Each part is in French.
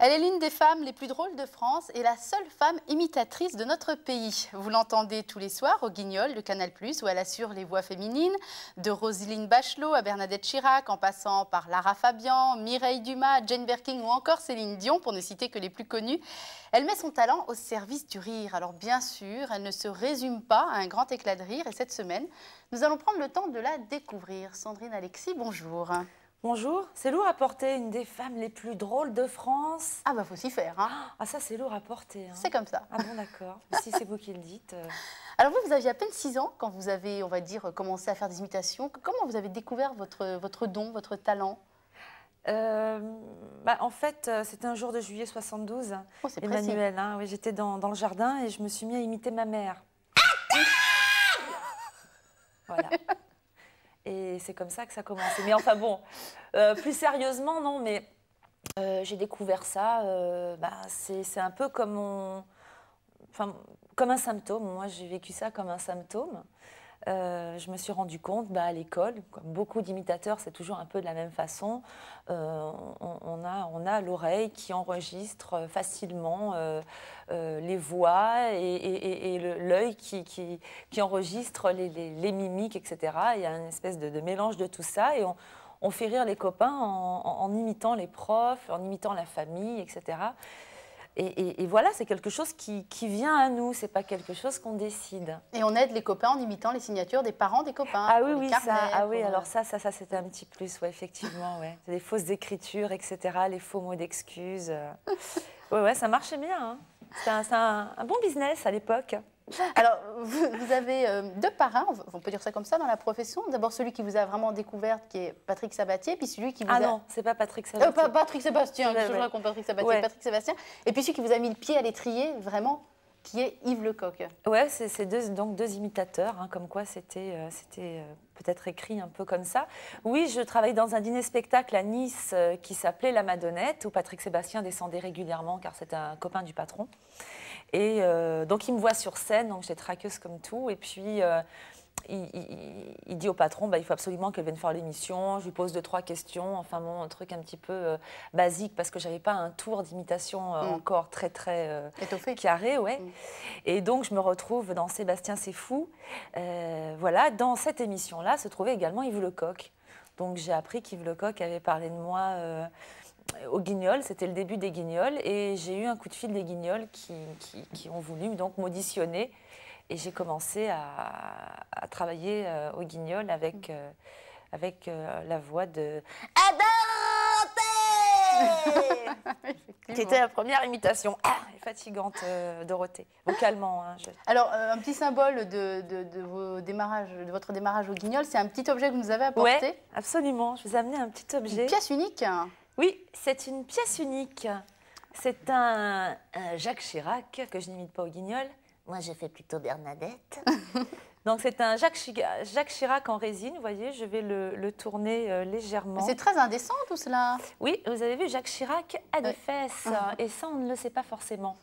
Elle est l'une des femmes les plus drôles de France et la seule femme imitatrice de notre pays. Vous l'entendez tous les soirs au Guignol de Canal+, où elle assure les voix féminines, de Roselyne Bachelot à Bernadette Chirac, en passant par Lara Fabian, Mireille Dumas, Jane Birkin ou encore Céline Dion, pour ne citer que les plus connus. Elle met son talent au service du rire. Alors bien sûr, elle ne se résume pas à un grand éclat de rire. Et cette semaine, nous allons prendre le temps de la découvrir. Sandrine Alexis, bonjour. Bonjour, c'est lourd à porter, une des femmes les plus drôles de France. Ah bah faut s'y faire, hein. Ah ça c'est lourd à porter. Hein. C'est comme ça. Ah bon d'accord, si c'est vous qui le dites. Alors vous aviez à peine 6 ans quand vous avez, on va dire, commencé à faire des imitations. Comment vous avez découvert votre don, votre talent? En fait, c'était un jour de juillet 72, oh, c'est Emmanuel, hein, oui, j'étais dans le jardin et je me suis mis à imiter ma mère. Voilà. Et c'est comme ça que ça a commencé. Mais enfin bon, plus sérieusement, non, mais j'ai découvert ça, c'est un peu comme, comme un symptôme. Moi, j'ai vécu ça comme un symptôme. Je me suis rendu compte à l'école, comme beaucoup d'imitateurs, c'est toujours un peu de la même façon. On a l'oreille qui enregistre facilement les voix et l'œil qui enregistre les mimiques, etc. Il y a une espèce de mélange de tout ça et on fait rire les copains en imitant les profs, en imitant la famille, etc. Et voilà, c'est quelque chose qui vient à nous, c'est pas quelque chose qu'on décide. Et on aide les copains en imitant les signatures des parents des copains. Ah oui, oui, alors ça c'était un petit plus, ouais, effectivement, ouais. Les fausses écritures, etc., les faux mots d'excuses. Ouais, ça marchait bien, hein. C'était un bon business à l'époque. Alors, vous avez deux parrains, on peut dire ça comme ça, dans la profession. D'abord, celui qui vous a vraiment découverte, qui est Patrick Sabatier, puis celui qui vous a... Ah non, c'est pas Patrick Sabatier. Pas Patrick Sébastien, je raconte Patrick Sabatier, ouais. Patrick Sébastien. Et puis celui qui vous a mis le pied à l'étrier, vraiment, qui est Yves Lecoq. Ouais, c'est deux imitateurs, hein, comme quoi c'était peut-être écrit un peu comme ça. Oui, je travaillais dans un dîner-spectacle à Nice qui s'appelait La Madonnette, où Patrick Sébastien descendait régulièrement, car c'était un copain du patron. Et donc, il me voit sur scène, donc j'étais traqueuse comme tout. Et puis, il dit au patron, il faut absolument qu'elle vienne faire l'émission. Je lui pose 2-3 questions, enfin bon, un truc un petit peu basique, parce que je n'avais pas un tour d'imitation encore très carré. Ouais. Et donc, je me retrouve dans Sébastien, c'est fou. Voilà, dans cette émission-là se trouvait également Yves Lecoq. Donc, j'ai appris qu'Yves Lecoq avait parlé de moi... au Guignol, c'était le début des Guignols et j'ai eu un coup de fil des Guignols qui ont voulu donc m'auditionner et j'ai commencé à travailler au Guignol avec la voix de Dorothée qui était la première imitation fatigante Dorothée, vocalement. Hein, Alors, un petit symbole de votre démarrage au Guignol, c'est un petit objet que vous nous avez apporté. Oui, absolument, je vous ai amené un petit objet. Une pièce unique. Oui, c'est une pièce unique. C'est un Jacques Chirac, que je n'imite pas au Guignol. Moi, je fais plutôt Bernadette. Donc, c'est un Jacques Chirac en résine, vous voyez, je vais le tourner légèrement. C'est très indécent, tout cela. Oui, vous avez vu, Jacques Chirac a des fesses, et ça, on ne le sait pas forcément.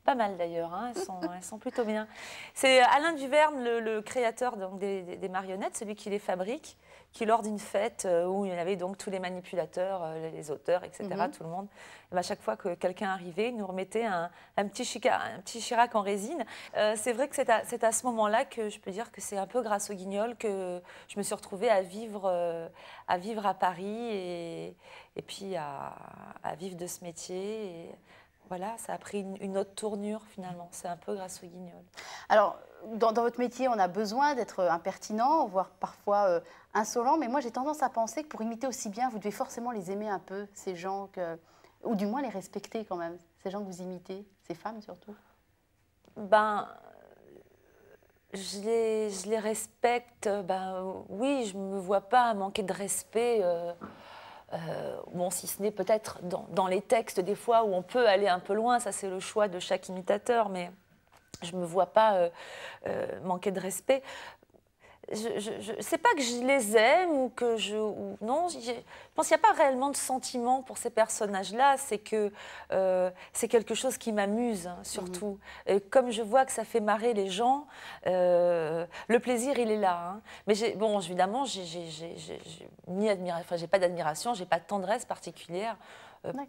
Pas mal d'ailleurs, hein, elles sont plutôt bien. C'est Alain Duverne, le créateur donc, des marionnettes, celui qui les fabrique, qui lors d'une fête où il y avait donc tous les manipulateurs, les auteurs, etc., tout le monde, et à chaque fois que quelqu'un arrivait, il nous remettait un petit Chirac en résine. C'est vrai que c'est à ce moment-là que je peux dire que c'est un peu grâce au Guignol que je me suis retrouvée à vivre à Paris et puis à vivre de ce métier. Et, voilà, ça a pris une autre tournure finalement. C'est un peu grâce au Guignol. Alors, dans votre métier, on a besoin d'être impertinent, voire parfois insolent. Mais moi, j'ai tendance à penser que pour imiter aussi bien, vous devez forcément les aimer un peu, ces gens, ou du moins les respecter quand même, ces gens que vous imitez, ces femmes surtout. Je les respecte. Oui, je ne me vois pas manquer de respect. Bon, si ce n'est peut-être dans les textes, des fois, où on peut aller un peu loin, ça c'est le choix de chaque imitateur, mais je ne me vois pas manquer de respect. c'est pas que je les aime ou que non, je pense qu'il n'y a pas réellement de sentiment pour ces personnages-là. C'est que c'est quelque chose qui m'amuse, hein, surtout. Et comme je vois que ça fait marrer les gens, le plaisir, il est là. Hein. Mais bon, évidemment, j'ai pas d'admiration, j'ai pas de tendresse particulière.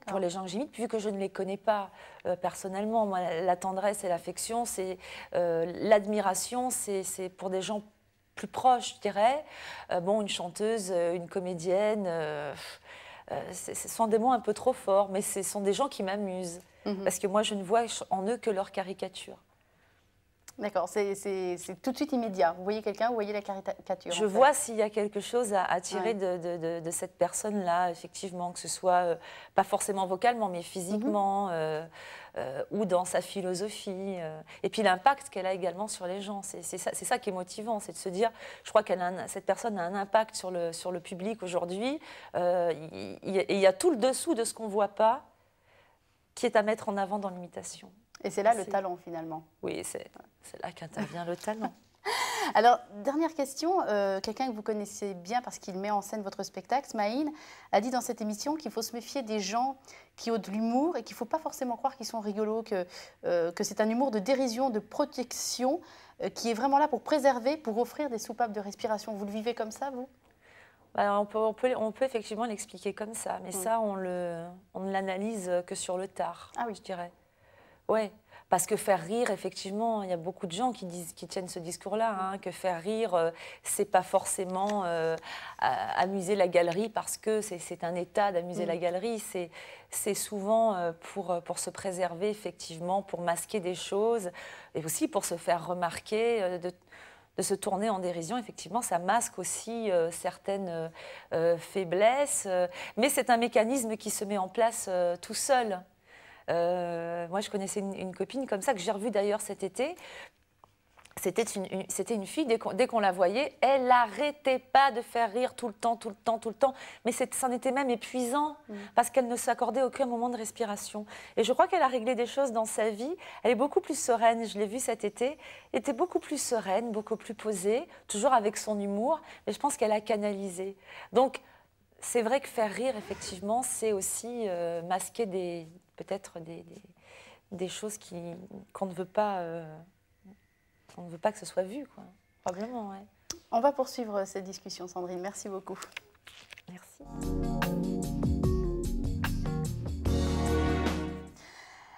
Pour les gens que j'imite, vu que je ne les connais pas personnellement. Moi, la tendresse et l'affection, c'est l'admiration, c'est pour des gens plus proches, je dirais. Bon, une chanteuse, une comédienne, ce sont des mots un peu trop forts, mais ce sont des gens qui m'amusent. Parce que moi, je ne vois en eux que leur caricature. D'accord, c'est tout de suite immédiat. Vous voyez quelqu'un, vous voyez la caricature. Je vois s'il y a quelque chose à tirer de cette personne-là, effectivement, que ce soit pas forcément vocalement, mais physiquement, ou dans sa philosophie. Et puis l'impact qu'elle a également sur les gens. C'est ça qui est motivant, c'est de se dire, je crois que cette personne a un impact sur le public aujourd'hui. Il y a tout le dessous de ce qu'on ne voit pas qui est à mettre en avant dans l'imitation. Et c'est là le talent, finalement. Oui, c'est là qu'intervient le talent. Alors, dernière question. Quelqu'un que vous connaissez bien parce qu'il met en scène votre spectacle, Smaïn, a dit dans cette émission qu'il faut se méfier des gens qui ont de l'humour et qu'il ne faut pas forcément croire qu'ils sont rigolos, que c'est un humour de dérision, de protection, qui est vraiment là pour préserver, pour offrir des soupapes de respiration. Vous le vivez comme ça, vous ? On peut effectivement l'expliquer comme ça, mais ça, on ne l'analyse que sur le tard, je dirais. Oui, parce que faire rire, effectivement, il y a beaucoup de gens qui tiennent ce discours-là, hein, que faire rire, c'est pas forcément amuser la galerie parce que c'est un état d'amuser la galerie, c'est souvent pour se préserver, effectivement, pour masquer des choses, et aussi pour se faire remarquer, de se tourner en dérision. Effectivement, ça masque aussi certaines faiblesses, mais c'est un mécanisme qui se met en place tout seul. Moi, je connaissais une copine comme ça, que j'ai revue d'ailleurs cet été. C'était une fille, dès qu'on la voyait, elle n'arrêtait pas de faire rire tout le temps. Mais c'en était même épuisant, parce qu'elle ne s'accordait aucun moment de respiration. Et je crois qu'elle a réglé des choses dans sa vie. Elle est beaucoup plus sereine, je l'ai vue cet été. Elle était beaucoup plus sereine, beaucoup plus posée, toujours avec son humour. Mais je pense qu'elle a canalisé. Donc, c'est vrai que faire rire, effectivement, c'est aussi masquer peut-être des choses qu'on ne veut pas... on ne veut pas que ce soit vu, quoi. Probablement, ouais. On va poursuivre cette discussion, Sandrine. Merci beaucoup. Merci.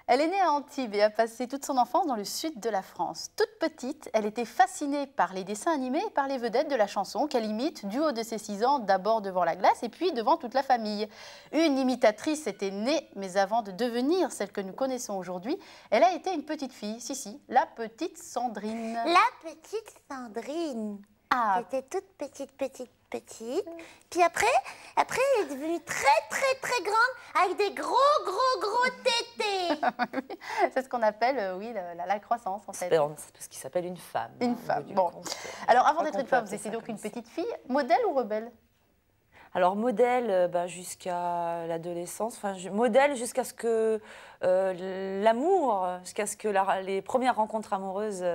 Elle est née à Antibes et a passé toute son enfance dans le sud de la France. Toute petite, elle était fascinée par les dessins animés et par les vedettes de la chanson qu'elle imite du haut de ses 6 ans, d'abord devant la glace et puis devant toute la famille. Une imitatrice était née, mais avant de devenir celle que nous connaissons aujourd'hui, elle a été une petite fille. Si, la petite Sandrine. La petite Sandrine. Ah. Elle était toute petite. Puis après, elle est devenue très grande avec des gros tétés. C'est ce qu'on appelle, oui, la croissance, en fait. C'est ce qui s'appelle une femme. Une femme, bon. Alors, avant d'être une femme, vous étiez donc une petite fille. Modèle ou rebelle? Alors, modèle jusqu'à l'adolescence. Enfin, modèle jusqu'à ce que l'amour, jusqu'à ce que les premières rencontres amoureuses...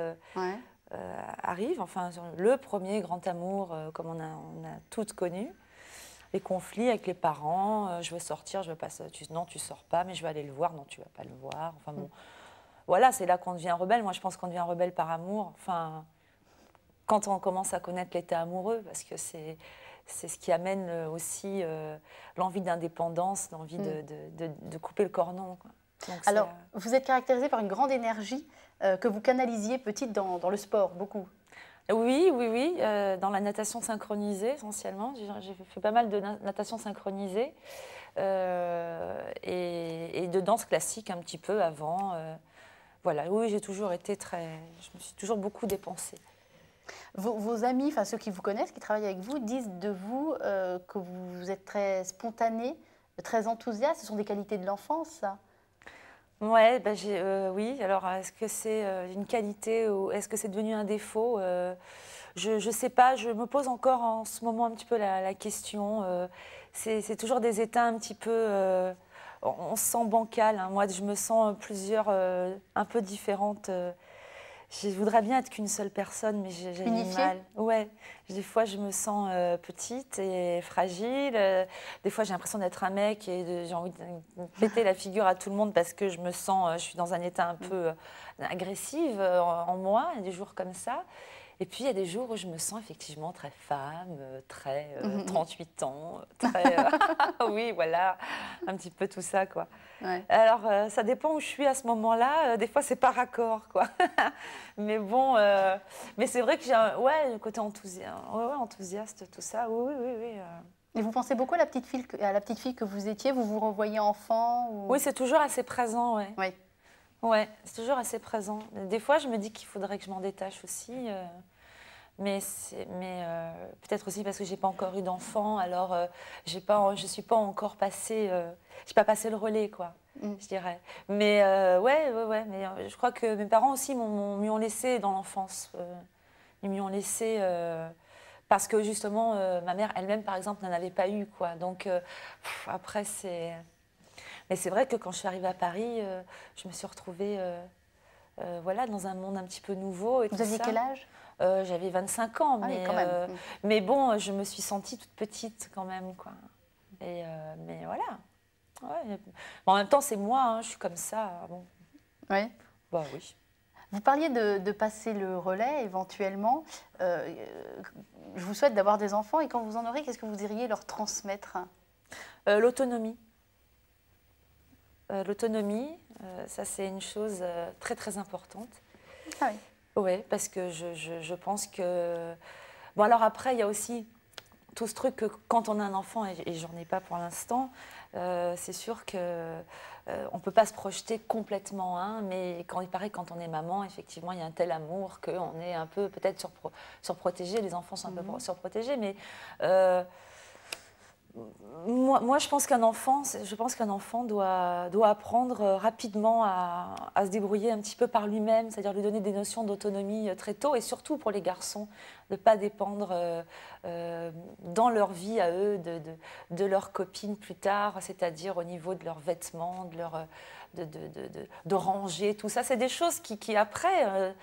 arrive, enfin le premier grand amour comme on a toutes connu, les conflits avec les parents, je veux sortir, je veux pas, non tu sors pas, mais je vais aller le voir, non tu vas pas le voir, enfin bon, voilà, c'est là qu'on devient rebelle. Moi je pense qu'on devient rebelle par amour, enfin quand on commence à connaître l'état amoureux, parce que c'est ce qui amène aussi l'envie d'indépendance, l'envie de couper le cordon, quoi. Donc, alors, vous êtes caractérisée par une grande énergie que vous canalisiez petite dans le sport, beaucoup. Oui, dans la natation synchronisée essentiellement. J'ai fait pas mal de natation synchronisée et de danse classique un petit peu avant. Voilà, oui, j'ai toujours été je me suis toujours beaucoup dépensée. Vos amis, enfin ceux qui vous connaissent, qui travaillent avec vous, disent de vous que vous êtes très spontanée, très enthousiaste. Ce sont des qualités de l'enfance, ça? Ouais, oui. Alors, est-ce que c'est une qualité ou est-ce que c'est devenu un défaut? Je ne sais pas. Je me pose encore en ce moment un petit peu la question. C'est toujours des états un petit peu... on se sent bancal. Hein. Moi, je me sens un peu différente. Je voudrais bien être qu'une seule personne, mais j'ai du Unifiée? mal. Ouais. Des fois, je me sens petite et fragile. Des fois, j'ai l'impression d'être un mec et j'ai envie de péter la figure à tout le monde parce que je me sens, je suis dans un état un peu agressif en moi. Il y a des jours comme ça. Et puis, il y a des jours où je me sens effectivement très femme, très 38 ans, très... oui, voilà, un petit peu tout ça, quoi. Ouais. Alors, ça dépend où je suis à ce moment-là. Des fois, c'est par raccord, quoi. Mais bon, mais c'est vrai que j'ai le côté enthousiaste, enthousiaste, tout ça. Oui, oui, oui. Oui, Et vous pensez beaucoup à la petite fille que vous étiez? Vous vous revoyez enfant ou... Oui, c'est toujours assez présent, ouais. Oui. Ouais, c'est toujours assez présent. Des fois, je me dis qu'il faudrait que je m'en détache aussi. Mais peut-être aussi parce que j'ai pas encore eu d'enfant, alors je suis pas encore passée, j'ai pas passé le relais, quoi, je dirais. Mais ouais, mais je crois que mes parents aussi m'y ont laissé dans l'enfance. Ils m'y ont laissé parce que justement, ma mère elle-même, par exemple, n'en avait pas eu, quoi. Donc après, c'est... Mais c'est vrai que quand je suis arrivée à Paris, je me suis retrouvée voilà, dans un monde un petit peu nouveau. Et Vous tout aviez ça. quel âge? J'avais 25 ans, Ah oui, mais, quand même. mais bon, je me suis sentie toute petite quand même, quoi. Et, mais voilà. Ouais. Bon, en même temps, c'est moi, hein, je suis comme ça. Bon. Oui. Bah oui. Vous parliez de passer le relais éventuellement. Je vous souhaite d'avoir des enfants et quand vous en aurez, qu'est-ce que vous iriez leur transmettre? L'autonomie. L'autonomie, ça c'est une chose très très importante. Ah oui. Oui, parce que je pense que... Bon, alors après, il y a aussi tout ce truc que quand on a un enfant, et j'en ai pas pour l'instant, c'est sûr que on peut pas se projeter complètement, hein, mais quand il paraît que quand on est maman, effectivement, il y a un tel amour qu'on est un peu peut-être surprotégé, les enfants sont un peu surprotégés, mais... Moi, je pense qu'un enfant doit apprendre rapidement à se débrouiller un petit peu par lui-même, c'est-à-dire lui donner des notions d'autonomie très tôt, et surtout pour les garçons, de ne pas dépendre dans leur vie à eux de leurs copines plus tard, c'est-à-dire au niveau de leurs vêtements, de ranger, tout ça. C'est des choses qui après,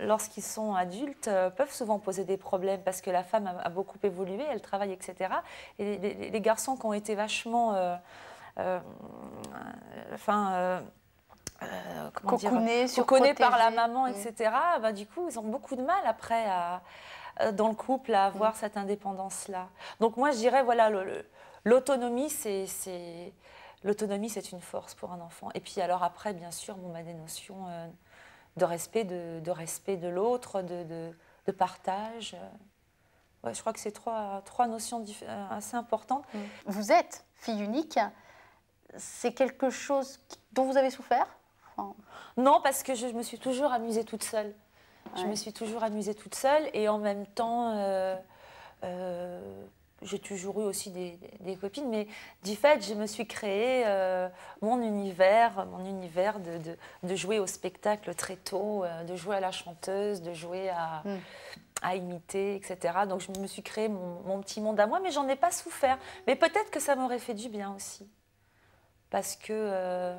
lorsqu'ils sont adultes, peuvent souvent poser des problèmes parce que la femme a beaucoup évolué, elle travaille, etc. Et les garçons qui ont été vachement... coconnés par la maman, etc., bah, du coup, ils ont beaucoup de mal après dans le couple à avoir cette indépendance-là. Donc moi, je dirais, voilà, l'autonomie, l'autonomie, c'est une force pour un enfant. Et puis alors après, bien sûr, on a des notions de respect de l'autre, de partage. Ouais, je crois que c'est trois notions assez importantes. Vous êtes fille unique. C'est quelque chose dont vous avez souffert? Non, parce que je me suis toujours amusée toute seule. Ouais. Je me suis toujours amusée toute seule et en même temps, j'ai toujours eu aussi des copines, mais du fait, je me suis créée mon univers de jouer au spectacle très tôt, de jouer à la chanteuse, de jouer à imiter, etc. Donc je me suis créée mon petit monde à moi, mais j'en ai pas souffert. Mais peut-être que ça m'aurait fait du bien aussi. Parce que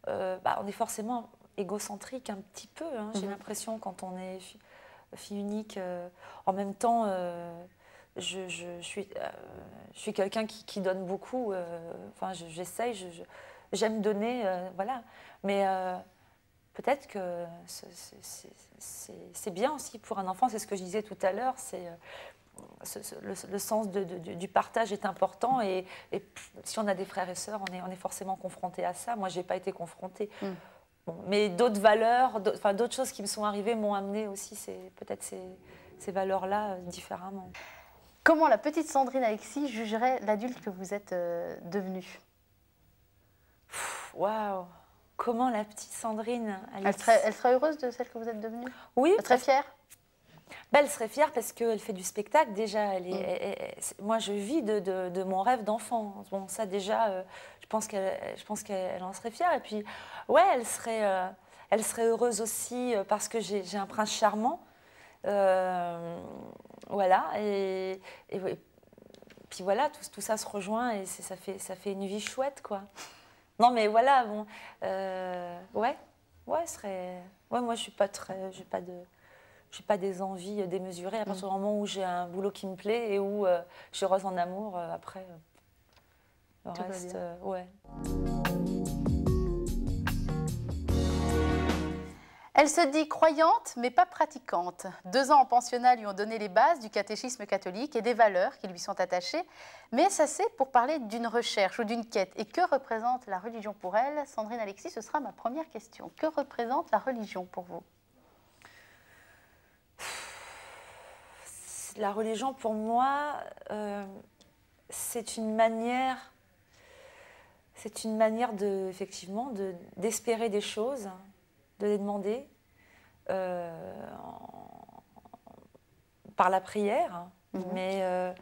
on est forcément égocentrique un petit peu, hein, j'ai l'impression, quand on est fille unique. En même temps, je suis quelqu'un qui donne beaucoup. Enfin, j'essaye, j'aime donner, voilà. Mais peut-être que c'est bien aussi pour un enfant, c'est ce que je disais tout à l'heure, c'est... Le sens du partage est important et si on a des frères et sœurs, on est forcément confronté à ça. Moi, je n'ai pas été confrontée. Bon, mais d'autres valeurs, d'autres choses qui me sont arrivées m'ont amené aussi peut-être ces valeurs-là différemment. Comment la petite Sandrine Alexis jugerait l'adulte que vous êtes devenue? Waouh! Comment la petite Sandrine Alexis... Elle serait heureuse de celle que vous êtes devenue? Oui. Elle serait fière? Elle serait fière parce qu'elle fait du spectacle déjà. Moi, je vis de mon rêve d'enfant. Bon, ça déjà, je pense qu'elle en serait fière. Et puis, ouais, elle serait heureuse aussi parce que j'ai un prince charmant. Voilà. Et puis voilà, tout ça se rejoint et ça fait une vie chouette, quoi. Non, mais voilà, bon, ouais. Ouais, moi, je suis pas très... J'ai pas des envies démesurées. À partir du moment où j'ai un boulot qui me plaît et où je suis heureuse en amour, après, le Tout va reste, bien. ouais. Elle se dit croyante, mais pas pratiquante. 2 ans en pensionnat lui ont donné les bases du catéchisme catholique et des valeurs qui lui sont attachées. Mais ça, c'est pour parler d'une recherche ou d'une quête. Et que représente la religion pour elle? Sandrine Alexis, ce sera ma première question. Que représente la religion pour vous? La religion, pour moi, c'est une manière effectivement, d'espérer des choses, de les demander par la prière, mais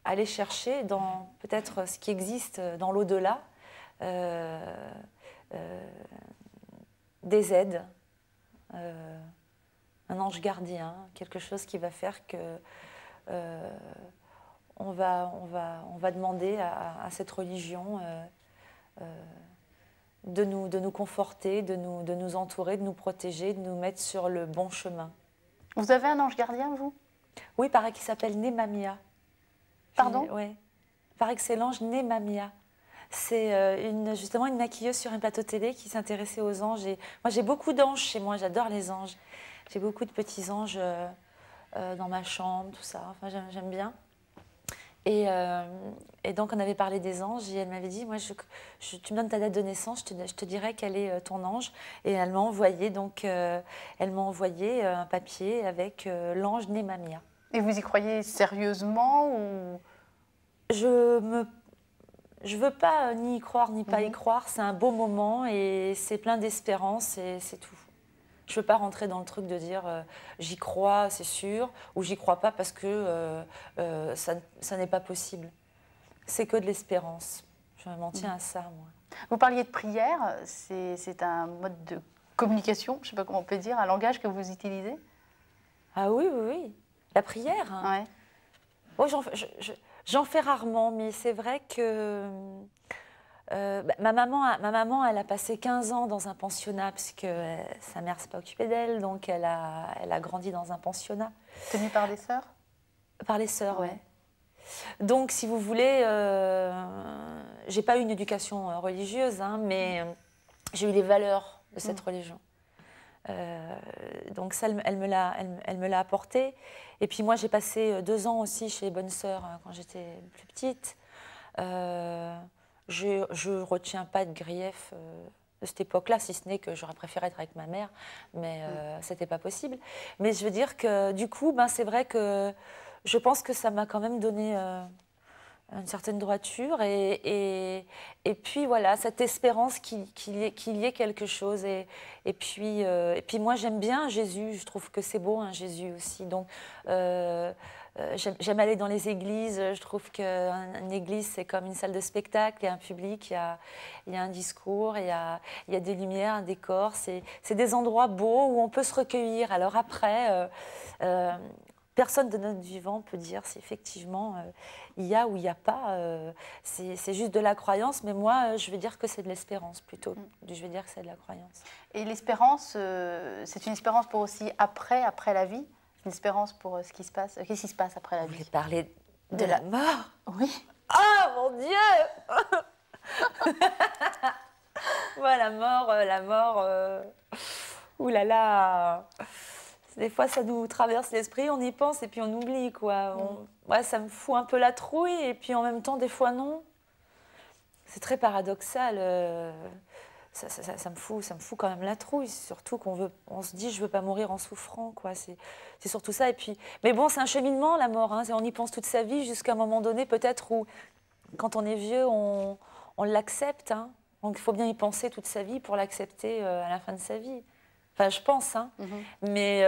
aller chercher dans peut-être ce qui existe dans l'au-delà, des aides, un ange gardien, quelque chose qui va faire que on va demander à cette religion de nous conforter, de nous entourer, de nous protéger, de nous mettre sur le bon chemin. Vous avez un ange gardien, vous? Oui, il paraît qu'il s'appelle Nemamia. Pardon? Oui. Il paraît que c'est l'ange Nemamia. C'est justement une maquilleuse sur un plateau télé qui s'intéressait aux anges. Et moi, j'ai beaucoup d'anges chez moi, j'adore les anges. J'ai beaucoup de petits anges dans ma chambre, tout ça. Enfin, j'aime bien. Et donc, on avait parlé des anges et elle m'avait dit, moi, tu me donnes ta date de naissance, je te dirai quel est ton ange. Et elle m'a envoyé, un papier avec l'ange Nemamia. Et vous y croyez sérieusement ou... Je veux pas ni y croire ni pas y croire, c'est un beau moment et c'est plein d'espérance et c'est tout. Je veux pas rentrer dans le truc de dire j'y crois, c'est sûr, ou j'y crois pas parce que ça n'est pas possible. C'est que de l'espérance. Je m'en tiens à ça, moi. Vous parliez de prière, c'est un mode de communication, je ne sais pas comment on peut dire, un langage que vous utilisez? Ah oui, oui, oui. La prière. Hein. Ouais. Oh, j'en fais rarement, mais c'est vrai que ma maman, elle a passé 15 ans dans un pensionnat, parce que sa mère ne s'est pas occupée d'elle, donc elle a grandi dans un pensionnat. Tenue par des sœurs? Par les sœurs, Ouais. ouais. Donc, si vous voulez, j'ai pas eu une éducation religieuse, hein, mais j'ai eu les valeurs de cette religion. Donc ça, elle me l'a apporté. Et puis moi, j'ai passé 2 ans aussi chez les Bonnes Sœurs quand j'étais plus petite. Je retiens pas de grief de cette époque-là, si ce n'est que j'aurais préféré être avec ma mère, mais c'était pas possible. Mais je veux dire que du coup, c'est vrai que je pense que ça m'a quand même donné une certaine droiture et puis voilà, cette espérance qu'il y ait quelque chose. Et puis moi, j'aime bien Jésus, je trouve que c'est beau, hein, Jésus aussi. Donc, j'aime aller dans les églises, je trouve qu'une église, c'est comme une salle de spectacle, il y a un public, il y a un discours, il y a des lumières, un décor. C'est des endroits beaux où on peut se recueillir. Alors après... personne de notre vivant peut dire si effectivement il y a ou il n'y a pas. C'est juste de la croyance, mais moi, je vais dire que c'est de l'espérance plutôt. Je vais dire que c'est de la croyance. Et l'espérance, c'est une espérance pour aussi après la vie? Une espérance pour ce qui se passe? Qu'est-ce qui se passe après la Vous vie? voulez parler de la mort? Oui. Ah, mon Dieu. Voilà, la mort. Ouh là là. Des fois, ça nous traverse l'esprit, on y pense et puis on oublie, quoi. Ouais, ça me fout un peu la trouille et puis en même temps, des fois, non. C'est très paradoxal. Ça me fout quand même la trouille. Surtout on se dit, je veux pas mourir en souffrant, quoi. C'est surtout ça. Et puis, mais bon, c'est un cheminement, la mort. Hein. On y pense toute sa vie jusqu'à un moment donné, peut-être où, quand on est vieux, on l'accepte. Hein. Donc, il faut bien y penser toute sa vie pour l'accepter à la fin de sa vie. Enfin, je pense, hein. Mais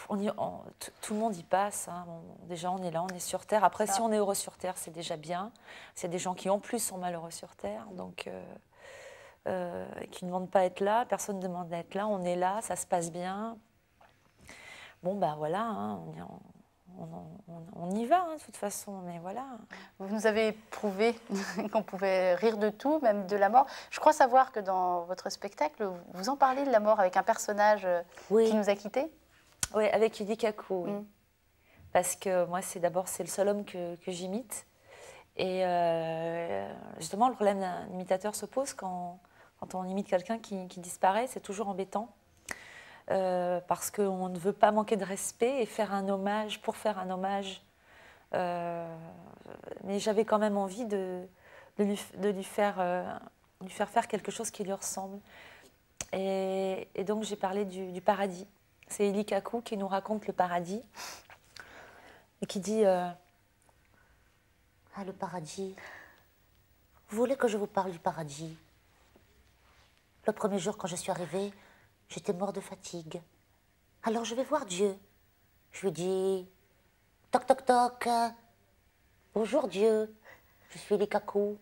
tout le monde y passe. Hein. Déjà, on est là, on est sur Terre. Après, si on est heureux sur Terre, c'est déjà bien. Il y a des gens qui, en plus, sont malheureux sur Terre, donc qui ne demandent pas à être là. Personne ne demande à être là. On est là, ça se passe bien. Bon, ben voilà, hein, on y va, hein, de toute façon, mais voilà. Vous nous avez prouvé qu'on pouvait rire de tout, même de la mort. Je crois savoir que dans votre spectacle, vous en parlez de la mort avec un personnage Oui. qui nous a quittés. Oui, avec Idi Kaku, oui. Mm. Parce que moi, c'est le seul homme que j'imite. Et justement, le problème d'un imitateur se pose quand on imite quelqu'un qui disparaît. C'est toujours embêtant. Parce qu'on ne veut pas manquer de respect et faire un hommage pour faire un hommage. Mais j'avais quand même envie de lui faire faire quelque chose qui lui ressemble. Et donc j'ai parlé du paradis. C'est Eli Kaku qui nous raconte le paradis et qui dit Ah, le paradis. Vous voulez que je vous parle du paradis? Le premier jour, quand je suis arrivée, j'étais mort de fatigue. Alors je vais voir Dieu. Je lui dis, toc toc toc, bonjour Dieu, je suis Eli Kaku.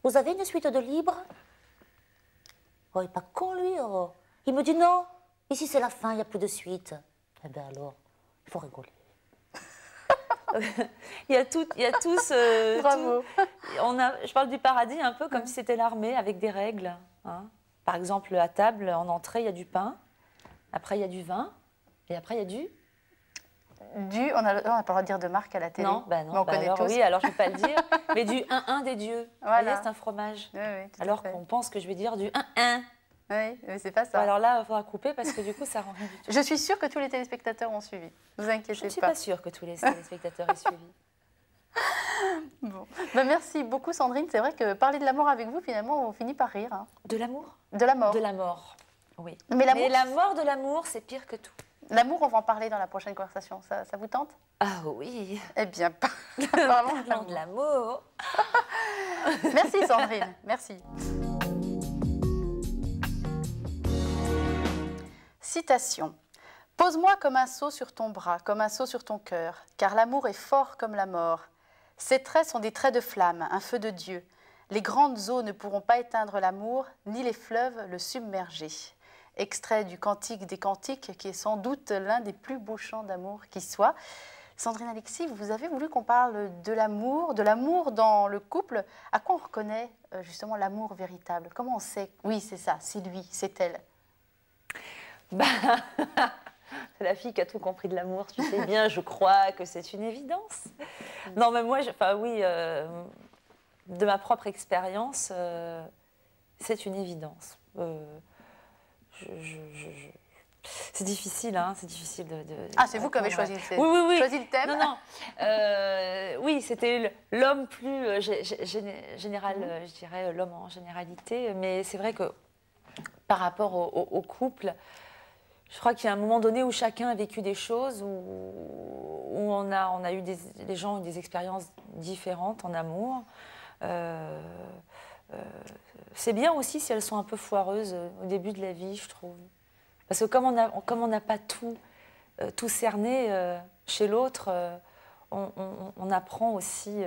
Vous avez une suite de livres? Oh, il n'est pas con lui, oh. Il me dit non, ici c'est la fin, il n'y a plus de suite. Eh bien alors, il faut rigoler. il y a tout Bravo. je parle du paradis un peu comme si c'était l'armée avec des règles. Hein. Par exemple, à table, en entrée, il y a du pain, après il y a du vin, et après il y a du... On n'a pas le droit de dire de marque à la télé. Non, bah non. Mais on connaît alors, tous. oui, alors je ne vais pas le dire. Mais du 1-1 des dieux. Voilà. Vous voyez, c'est un fromage. Oui, oui, tout à Alors fait. qu'on pense que je vais dire du 1-1. Oui, mais c'est pas ça. Alors là, il faudra couper parce que du coup, ça rend rien du tout. Je suis sûre que tous les téléspectateurs ont suivi. Ne vous inquiétez Je ne suis pas. pas sûre que tous les téléspectateurs aient suivi. Bon. Ben, merci beaucoup Sandrine. C'est vrai que parler de la mort avec vous, finalement, on finit par rire. Hein. De l'amour? De la mort. De la mort, oui. Mais l'amour, la mort de l'amour, c'est pire que tout. l'amour, on va en parler dans la prochaine conversation. Ça vous tente? Ah oui. Eh bien, parlons de Parlons de l'amour. Merci Sandrine, merci. Citation. Pose-moi comme un sceau sur ton bras, comme un sceau sur ton cœur, car l'amour est fort comme la mort. Ses traits sont des traits de flamme, un feu de Dieu. Les grandes eaux ne pourront pas éteindre l'amour, ni les fleuves le submerger. Extrait du Cantique des Cantiques, qui est sans doute l'un des plus beaux chants d'amour qui soit. Sandrine Alexis, vous avez voulu qu'on parle de l'amour dans le couple. À quoi on reconnaît justement l'amour véritable? Comment on sait, oui c'est ça, c'est lui, c'est elle? Bah, c'est la fille qui a tout compris de l'amour, tu sais bien, je crois que c'est une évidence. Non, mais moi, oui, de ma propre expérience, c'est une évidence. C'est difficile, hein, c'est difficile de... Ah, c'est vous qui avez choisi le thème. Oui. Choisi le thème. Non. Oui, c'était l'homme plus général, je dirais, l'homme en généralité. Mais c'est vrai que par rapport au couple, je crois qu'il y a un moment donné où chacun a vécu des choses, où on a eu les gens ont eu des expériences différentes en amour. C'est bien aussi si elles sont un peu foireuses au début de la vie, je trouve. Parce que comme on n'a pas tout cerné chez l'autre, on apprend aussi.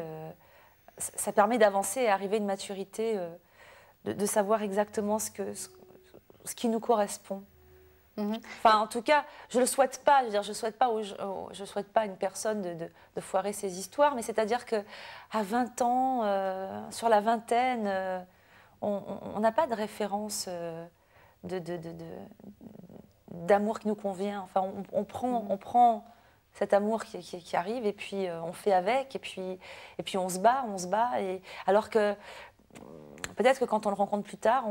Ça permet d'avancer et d'arriver à une maturité, de savoir exactement ce qui nous correspond. Enfin, en tout cas, je le souhaite pas. Je veux dire, je souhaite pas à une personne de foirer ses histoires, mais c'est-à-dire que à 20 ans, sur la vingtaine, on n'a pas de référence d'amour qui nous convient. Enfin, on prend cet amour qui arrive et puis on fait avec et puis on se bat. Alors que peut-être que quand on le rencontre plus tard,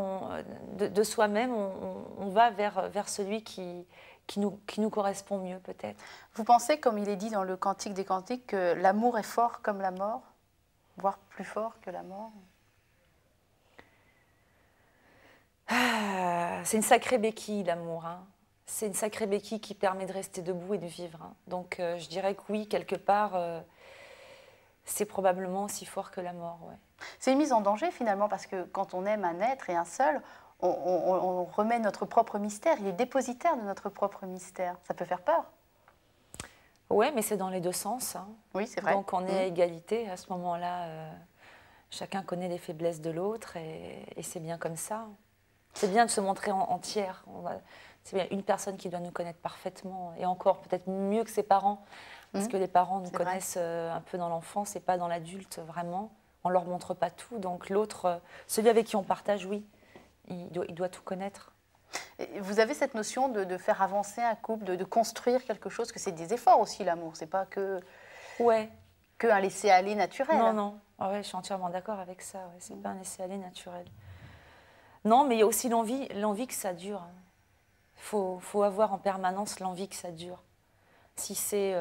de soi-même, on va vers celui qui nous correspond mieux, peut-être. Vous pensez, comme il est dit dans le Cantique des Cantiques, que l'amour est fort comme la mort, voire plus fort que la mort? C'est une sacrée béquille, l'amour. Hein. C'est une sacrée béquille qui permet de rester debout et de vivre. Hein. Donc, je dirais que oui, quelque part, c'est probablement aussi fort que la mort. Ouais. C'est une mise en danger, finalement, parce que quand on aime un être et un seul, on remet notre propre mystère. Il est dépositaire de notre propre mystère. Ça peut faire peur. Oui, mais c'est dans les deux sens. Hein. Oui, c'est vrai. Donc, on est à égalité. À ce moment-là, chacun connaît les faiblesses de l'autre et c'est bien comme ça. C'est bien de se montrer entière. C'est bien une personne qui doit nous connaître parfaitement et encore peut-être mieux que ses parents. Parce que les parents nous C'est vrai. connaissent un peu dans l'enfance et pas dans l'adulte, vraiment. On ne leur montre pas tout. Donc l'autre, celui avec qui on partage, oui, il doit tout connaître. Et vous avez cette notion de faire avancer un couple, de construire quelque chose, que c'est des efforts aussi l'amour, c'est pas que Ouais. un laisser-aller naturel. Non, non. Ah ouais, je suis entièrement d'accord avec ça. Ouais. C'est pas un laisser-aller naturel. Non, mais il y a aussi l'envie que ça dure. Il faut avoir en permanence l'envie que ça dure. Si c'est,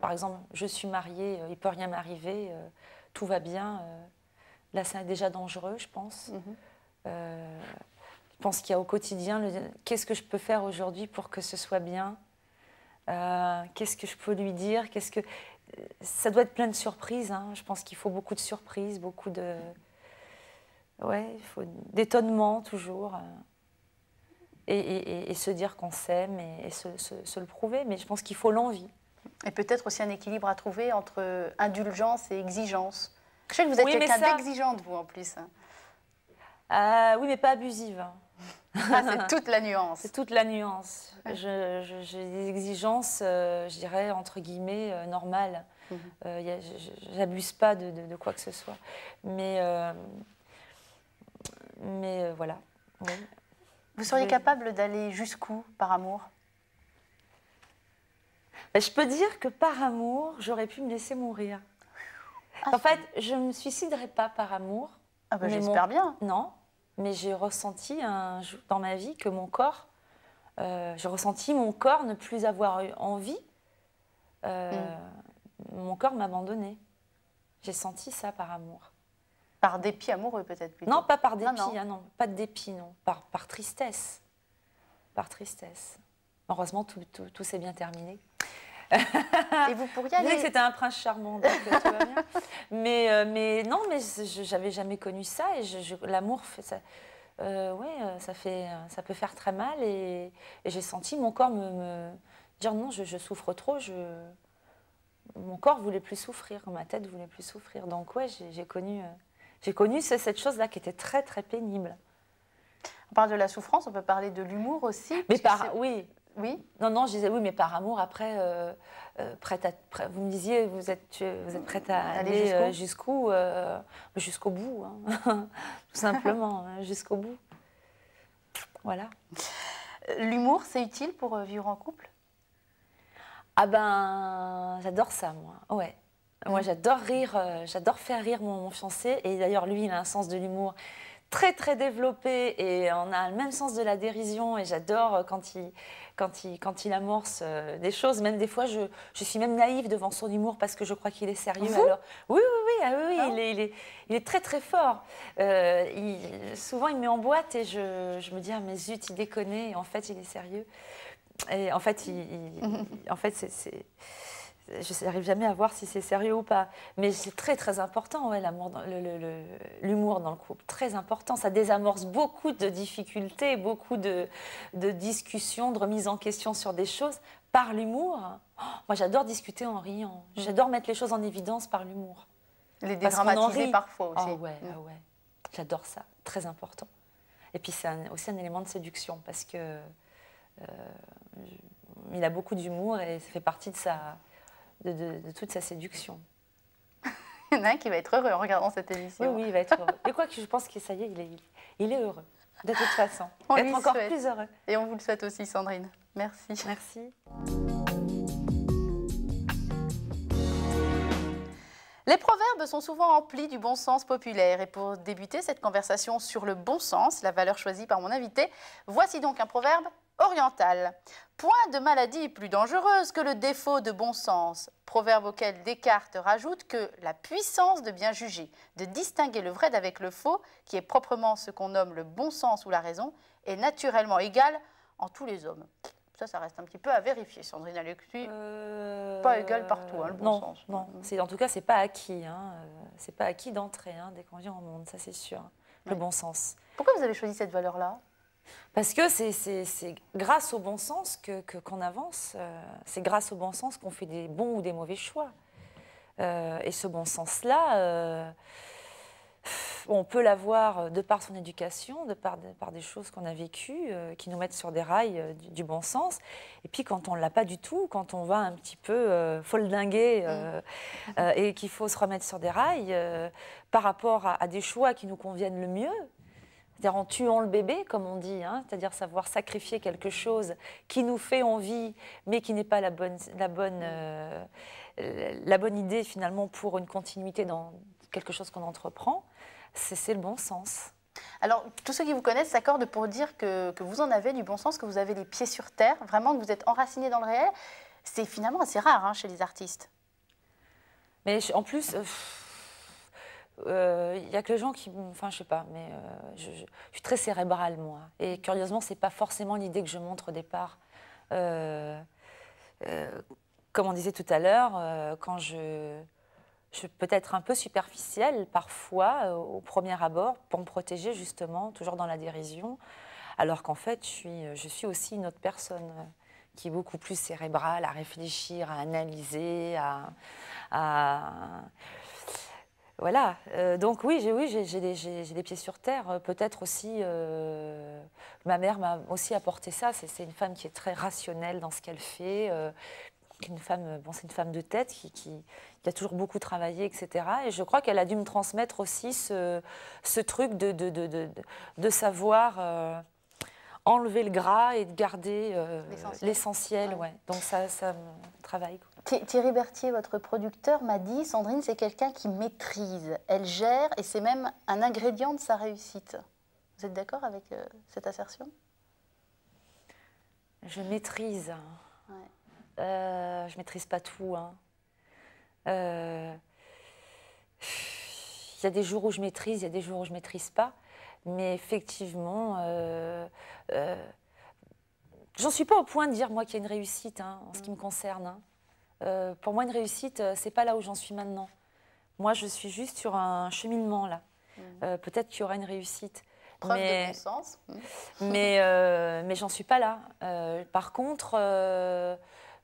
par exemple, je suis mariée, il ne peut rien m'arriver, tout va bien, là c'est déjà dangereux, je pense. Je pense qu'il y a au quotidien, qu'est-ce que je peux faire aujourd'hui pour que ce soit bien? Qu'est-ce que je peux lui dire? Ça doit être plein de surprises. Hein. Je pense qu'il faut beaucoup de surprises, beaucoup de... Ouais, il faut d'étonnement toujours. Et se dire qu'on s'aime et se le prouver. Mais je pense qu'il faut l'envie. Et peut-être aussi un équilibre à trouver entre indulgence et exigence. Je sais que vous êtes Oui, quelqu'un mais ça- d'exigeante, vous, en plus. Oui, mais pas abusive. Hein. Ah, c'est toute la nuance. C'est toute la nuance. J'ai des exigences, je dirais, entre guillemets, normales. J'abuse pas de quoi que ce soit. Mais voilà. Oui. Vous seriez capable d'aller jusqu'où par amour? Ben, je peux dire que par amour, j'aurais pu me laisser mourir. En fait, je ne me suiciderais pas par amour. Ah ben, mais j'espère bien. Non, mais j'ai ressenti dans ma vie que mon corps, j'ai ressenti mon corps ne plus avoir eu envie. Mon corps m'abandonnait. J'ai senti ça par amour. Par dépit amoureux, peut-être plutôt. Non, pas par dépit, Non, non. hein, non, pas de dépit, non. Par tristesse. Par tristesse. Heureusement, tout s'est bien terminé. Et vous pourriez Je disais que aller... c'était un prince charmant, donc tout va bien. Mais non, mais j'avais jamais connu ça. Et l'amour, ça peut faire très mal. Et j'ai senti mon corps me dire non, je souffre trop. Mon corps voulait plus souffrir, ma tête voulait plus souffrir. Donc ouais, j'ai connu cette chose-là qui était très très pénible. On parle de la souffrance, on peut parler de l'humour aussi. Mais parce que oui. Oui. Non, je disais oui, mais par amour, après, vous me disiez, vous êtes prête à aller jusqu'où jusqu'au bout, hein. Tout simplement, hein, jusqu'au bout. Voilà. L'humour, c'est utile pour vivre en couple? Ah ben, j'adore ça, moi. Ouais. Moi, j'adore rire, j'adore faire rire mon fiancé. Et d'ailleurs, lui, il a un sens de l'humour très, très développé. Et on a le même sens de la dérision. Et j'adore quand il amorce des choses. Même des fois, je suis même naïve devant son humour parce que je crois qu'il est sérieux. Alors, oui, il est très, très fort. Souvent, il me met en boîte et je me dis, ah, mais zut, il déconne. Et en fait, il est sérieux. Et en fait, je n'arrive jamais à voir si c'est sérieux ou pas. Mais c'est très, très important, ouais, l'humour dans le couple. Très important. Ça désamorce beaucoup de difficultés, beaucoup de discussions, de remise en question sur des choses par l'humour. Oh, moi, j'adore discuter en riant. J'adore mettre les choses en évidence par l'humour. Les dédramatiser parfois aussi. Ah ouais. J'adore ça. Très important. Et puis, c'est aussi un élément de séduction parce que il a beaucoup d'humour et ça fait partie de toute sa séduction. Il y en a un qui va être heureux en regardant cette émission. Oui, il va être heureux. Et quoi que je pense que ça y est, il est heureux. De toute façon. On être lui encore souhaite. plus heureux. Et on vous le souhaite aussi, Sandrine. Merci. Merci. Les proverbes sont souvent emplis du bon sens populaire. Et pour débuter cette conversation sur le bon sens, la valeur choisie par mon invité, voici donc un proverbe oriental. Point de maladie plus dangereuse que le défaut de bon sens. Proverbe auquel Descartes rajoute que la puissance de bien juger, de distinguer le vrai d'avec le faux, qui est proprement ce qu'on nomme le bon sens ou la raison, est naturellement égale en tous les hommes. Ça reste un petit peu à vérifier, Sandrine Alexis. Pas égal partout, hein, le bon sens. Non, en tout cas, c'est pas acquis. Hein. C'est pas acquis d'entrée dès qu'on vient au monde, ça c'est sûr. Le bon sens. Pourquoi vous avez choisi cette valeur-là? Parce que c'est grâce au bon sens qu'on avance. C'est grâce au bon sens qu'on fait des bons ou des mauvais choix. Et ce bon sens-là, on peut l'avoir de par son éducation, de par des choses qu'on a vécues, qui nous mettent sur des rails du bon sens. Et puis quand on ne l'a pas du tout, quand on va un petit peu foldinguer et qu'il faut se remettre sur des rails par rapport à des choix qui nous conviennent le mieux, c'est-à-dire en tuant le bébé, comme on dit, hein, c'est-à-dire savoir sacrifier quelque chose qui nous fait envie, mais qui n'est pas la bonne idée finalement pour une continuité dans quelque chose qu'on entreprend, c'est le bon sens. Alors, tous ceux qui vous connaissent s'accordent pour dire que vous en avez du bon sens, que vous avez les pieds sur terre, vraiment que vous êtes enraciné dans le réel. C'est finalement assez rare hein, chez les artistes. Mais en plus... il n'y a que les gens qui... Enfin, je sais pas, mais je suis très cérébrale, moi. Et curieusement, ce n'est pas forcément l'idée que je montre au départ. Comme on disait tout à l'heure, quand je peux être un peu superficielle, parfois, au premier abord, pour me protéger, justement, toujours dans la dérision, alors qu'en fait, je suis aussi une autre personne qui est beaucoup plus cérébrale, à réfléchir, à analyser, voilà, donc oui, j'ai des pieds sur terre. Peut-être aussi, ma mère m'a aussi apporté ça. C'est une femme qui est très rationnelle dans ce qu'elle fait. C'est une femme de tête qui a toujours beaucoup travaillé, etc. Et je crois qu'elle a dû me transmettre aussi ce truc de savoir enlever le gras et de garder l'essentiel. Ouais. Donc ça me travaille. Thierry Berthier, votre producteur, m'a dit, Sandrine, c'est quelqu'un qui maîtrise, elle gère, et c'est même un ingrédient de sa réussite. Vous êtes d'accord avec cette assertion? Je maîtrise. Ouais. Je maîtrise pas tout. Hein. Il y a des jours où je maîtrise, il y a des jours où je maîtrise pas. Mais effectivement, j'en suis pas au point de dire, moi, qu'il y a une réussite hein, en ce qui me concerne. Hein. Pour moi, une réussite, c'est pas là où j'en suis maintenant. Moi, je suis juste sur un cheminement, là. Peut-être qu'il y aura une réussite. Preuve de bon sens. Mais j'en suis pas là. Par contre,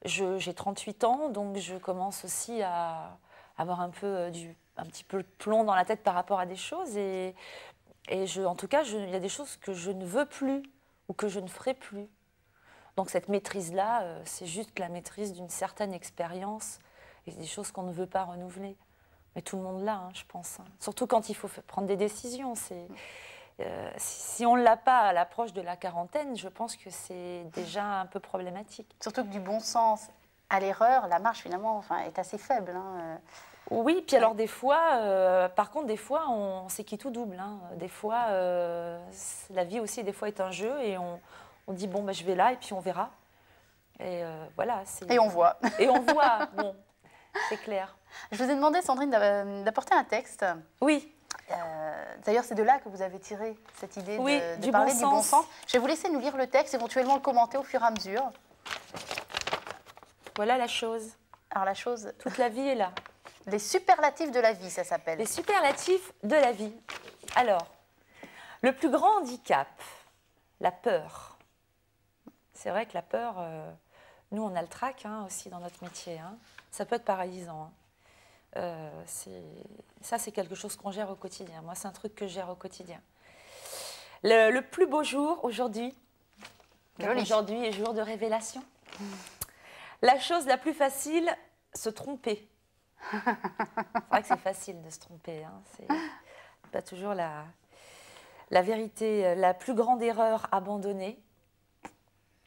j'ai 38 ans, donc je commence aussi à avoir un petit peu de plomb dans la tête par rapport à des choses. Et en tout cas, il y a des choses que je ne veux plus ou que je ne ferai plus. Donc cette maîtrise-là, c'est juste la maîtrise d'une certaine expérience et des choses qu'on ne veut pas renouveler. Mais tout le monde l'a, hein, je pense. Hein. Surtout quand il faut prendre des décisions. Si on ne l'a pas à l'approche de la quarantaine, je pense que c'est déjà un peu problématique. Surtout que du bon sens à l'erreur, la marge finalement est assez faible. Hein. Oui, puis alors des fois, par contre, des fois, c'est qui tout double. Hein. Des fois, la vie aussi, des fois, est un jeu et on dit, bon, bah, je vais là et puis on verra. Et voilà. Et on voit. Et on voit, bon, c'est clair. Je vous ai demandé, Sandrine, d'apporter un texte. Oui. D'ailleurs, c'est de là que vous avez tiré cette idée de parler bon du bon sens. Je vais vous laisser nous lire le texte, éventuellement le commenter au fur et à mesure. Voilà la chose. Alors la chose... Toute la vie est là. Les superlatifs de la vie, ça s'appelle. Les superlatifs de la vie. Alors, le plus grand handicap, la peur. C'est vrai que la peur, nous on a le trac hein, aussi dans notre métier. Hein. Ça peut être paralysant. Hein. Ça c'est quelque chose qu'on gère au quotidien. Moi c'est un truc que je gère au quotidien. Le plus beau jour aujourd'hui. Aujourd'hui est jour de révélation. La chose la plus facile, se tromper. C'est vrai que c'est facile de se tromper. Hein. C'est pas toujours la vérité. La plus grande erreur, abandonner.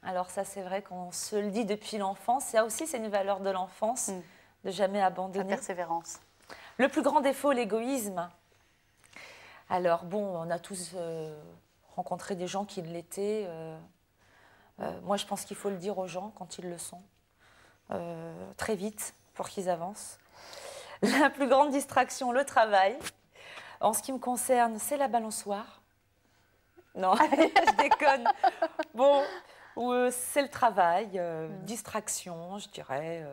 Alors ça, c'est vrai qu'on se le dit depuis l'enfance. Ça aussi, c'est une valeur de l'enfance, de jamais abandonner. La persévérance. Le plus grand défaut, l'égoïsme. Alors bon, on a tous rencontré des gens qui l'étaient. Moi, je pense qu'il faut le dire aux gens quand ils le sont. Très vite, pour qu'ils avancent. La plus grande distraction, le travail. En ce qui me concerne, c'est la balançoire. Non, je déconne. Bon... c'est le travail, distraction, je dirais.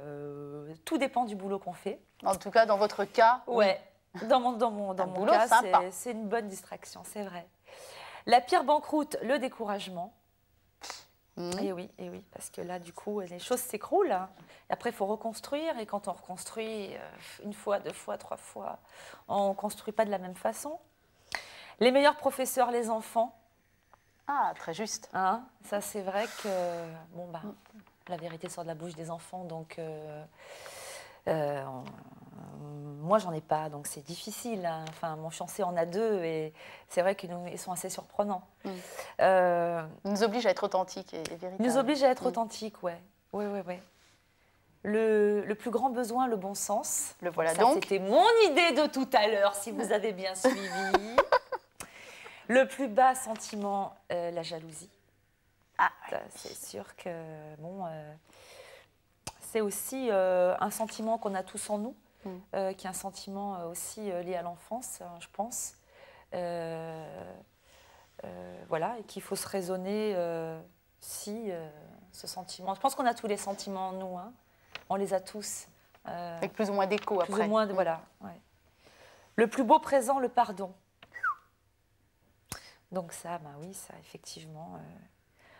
Tout dépend du boulot qu'on fait. En tout cas, dans votre cas, ouais. Dans mon cas, c'est une bonne distraction, c'est vrai. La pire banqueroute, le découragement. Et oui, parce que là, du coup, les choses s'écroulent. Hein. Après, il faut reconstruire. Et quand on reconstruit une fois, deux fois, trois fois, on ne construit pas de la même façon. Les meilleurs professeurs, les enfants. Ah, très juste. Hein, ça, c'est vrai que bon, bah, la vérité sort de la bouche des enfants, donc moi, j'en ai pas, donc c'est difficile. Hein. Enfin, mon fiancé en a 2 et c'est vrai qu'ils sont assez surprenants. Ils nous obligent à être authentiques et véritables. Ils nous obligent à être authentiques, ouais. Oui. Le plus grand besoin, le bon sens. Le voilà ça, donc. C'était mon idée de tout à l'heure, si vous avez bien suivi. Le plus bas sentiment, la jalousie. Ah, c'est sûr que bon, c'est aussi un sentiment qu'on a tous en nous, qui est un sentiment aussi lié à l'enfance, je pense. Voilà, et qu'il faut se raisonner si ce sentiment. Je pense qu'on a tous les sentiments en nous, hein. On les a tous. avec plus ou moins d'écho après. Plus ou moins, voilà. Ouais. Le plus beau présent, le pardon. Donc ça, bah oui, ça effectivement.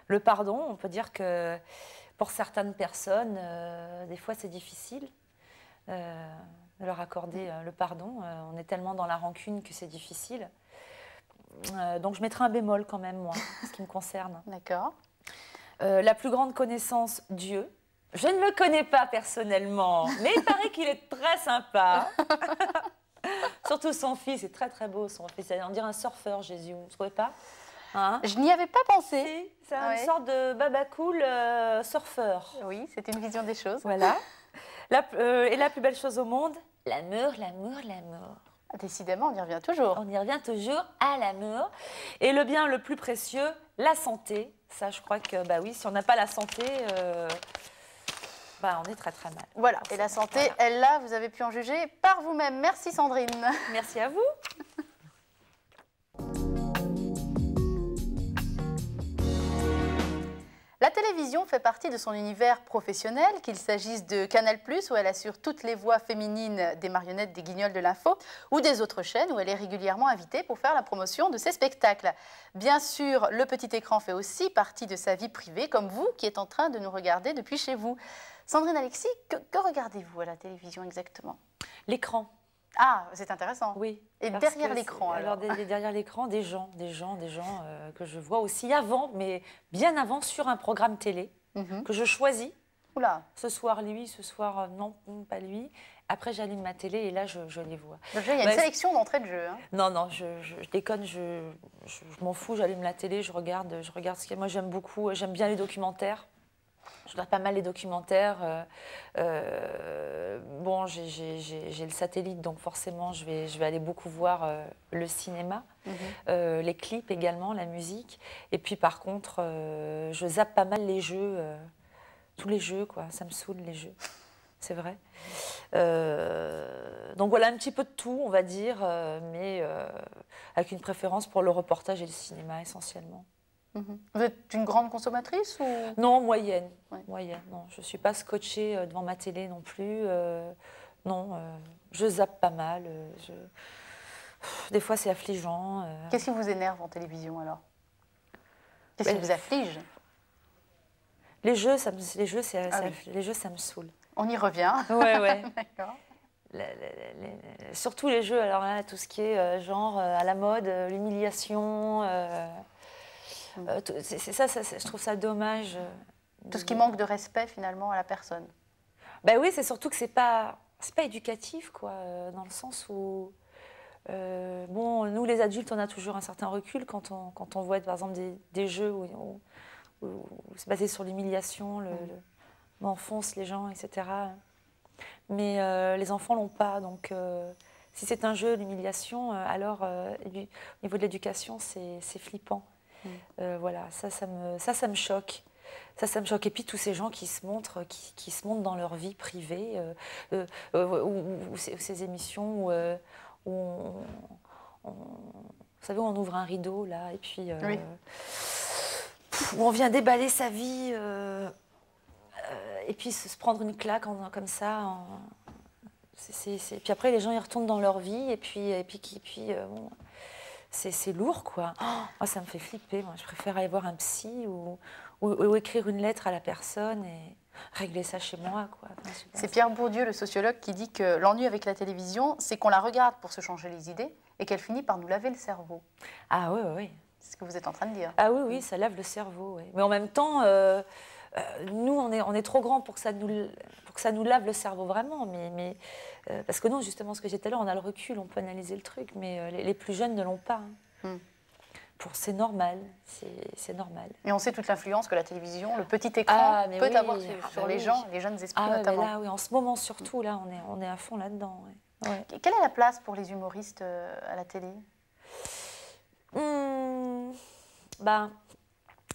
Le pardon, on peut dire que pour certaines personnes, des fois c'est difficile de leur accorder le pardon. On est tellement dans la rancune que c'est difficile. Donc je mettrai un bémol quand même, moi, en ce qui me concerne. D'accord. La plus grande connaissance, Dieu. Je ne le connais pas personnellement, mais il paraît qu'il est très sympa. Surtout son fils, est très très beau, son fils. On dirait un surfeur, Jésus, vous ne trouvez pas? Hein? Je n'y avais pas pensé. C'est une sorte de babacool surfeur. Oui, c'était une vision des choses. Voilà. Et la plus belle chose au monde, l'amour, l'amour, l'amour. Décidément, on y revient toujours. On y revient toujours à l'amour. Et le bien le plus précieux, la santé. Ça, je crois que, bah oui, si on n'a pas la santé, bah, on est très très mal. Voilà, et la santé, voilà. Elle là, vous avez pu en juger par vous-même. Merci Sandrine. Merci à vous. La télévision fait partie de son univers professionnel, qu'il s'agisse de Canal+, où elle assure toutes les voix féminines des marionnettes des Guignols de l'info, ou des autres chaînes où elle est régulièrement invitée pour faire la promotion de ses spectacles. Bien sûr, le petit écran fait aussi partie de sa vie privée, comme vous qui êtes en train de nous regarder depuis chez vous. Sandrine Alexis, que regardez-vous à la télévision exactement? L'écran. Ah, c'est intéressant. Oui. Et derrière l'écran, alors derrière l'écran, des gens que je vois aussi avant, mais bien avant, sur un programme télé, que je choisis. Oula. Ce soir, lui, ce soir, non, pas lui. Après, j'allume ma télé et là, je les vois. Donc là, il y a une sélection d'entrée de jeu. Hein. Non, je déconne, je m'en fous, j'allume la télé, je regarde ce qu'il y a. Moi, j'aime beaucoup, j'aime bien les documentaires. Je regarde pas mal les documentaires. Bon, j'ai le satellite, donc forcément, je vais aller beaucoup voir le cinéma, les clips également, la musique. Et puis, par contre, je zappe pas mal les jeux, tous les jeux, quoi. Ça me saoule, les jeux. C'est vrai. Donc voilà, un petit peu de tout, on va dire, mais avec une préférence pour le reportage et le cinéma, essentiellement. Vous êtes une grande consommatrice ou... Non, moyenne. Ouais. Moyenne, non. Je ne suis pas scotchée devant ma télé non plus. Non, je zappe pas mal. Des fois, c'est affligeant. Qu'est-ce qui vous énerve en télévision, alors? Qu'est-ce qui vous afflige? Les jeux, ça me saoule. On y revient. Ouais. D'accord. Surtout les jeux, alors là, tout ce qui est genre à la mode, l'humiliation... je trouve ça dommage. Tout ce qui manque de respect finalement à la personne. Ben oui, c'est surtout que c'est pas éducatif, quoi, dans le sens où bon, nous les adultes, on a toujours un certain recul quand on voit par exemple des jeux où c'est basé sur l'humiliation, on enfonce les gens, etc. Mais les enfants l'ont pas, donc si c'est un jeu, l'humiliation, alors au niveau de l'éducation, c'est flippant. Voilà, ça me choque. Ça me choque. Et puis tous ces gens qui se montrent dans leur vie privée, ou ces émissions où vous savez, où on ouvre un rideau là, et puis oui. Où on vient déballer sa vie, et puis se prendre une claque comme ça. Puis après, les gens ils retournent dans leur vie, et puis bon. C'est lourd, quoi. Oh, ça me fait flipper. Moi, je préfère aller voir un psy ou écrire une lettre à la personne et régler ça chez moi, quoi. C'est Pierre Bourdieu, le sociologue, qui dit que l'ennui avec la télévision, c'est qu'on la regarde pour se changer les idées, et qu'elle finit par nous laver le cerveau. Ah oui, oui, oui. C'est ce que vous êtes en train de dire. Ah oui, oui, ça lave le cerveau. Oui. Mais en même temps, nous, on est trop grands pour que ça nous lave le cerveau vraiment. Parce que non, justement, ce que j'ai dit tout à l'heure, on a le recul, on peut analyser le truc, mais les plus jeunes ne l'ont pas. Hein. C'est normal, c'est normal. Et on sait toute l'influence que la télévision, le petit écran peut avoir sur les gens, les jeunes esprits notamment. Là, oui, en ce moment surtout, là, on est à fond là-dedans. Ouais. Ouais. Quelle est la place pour les humoristes à la télé?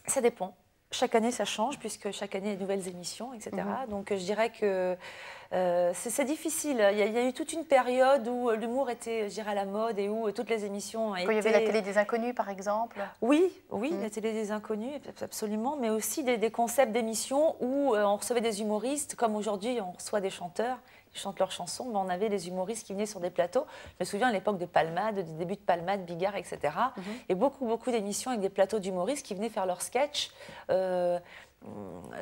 Ça dépend. Chaque année, ça change, puisque chaque année, il y a de nouvelles émissions, etc. Donc, je dirais que c'est difficile. Il y a eu toute une période où l'humour était, je dirais, à la mode et où toutes les émissions étaient... Il y avait la télé des inconnus, par exemple. Oui, la télé des inconnus, absolument. Mais aussi des concepts d'émissions où on recevait des humoristes, comme aujourd'hui, on reçoit des chanteurs. Ils chantent leurs chansons, mais on avait des humoristes qui venaient sur des plateaux. Je me souviens à l'époque de Palmade, des débuts de Palmade, Bigard, etc. Et beaucoup d'émissions avec des plateaux d'humoristes qui venaient faire leurs sketchs.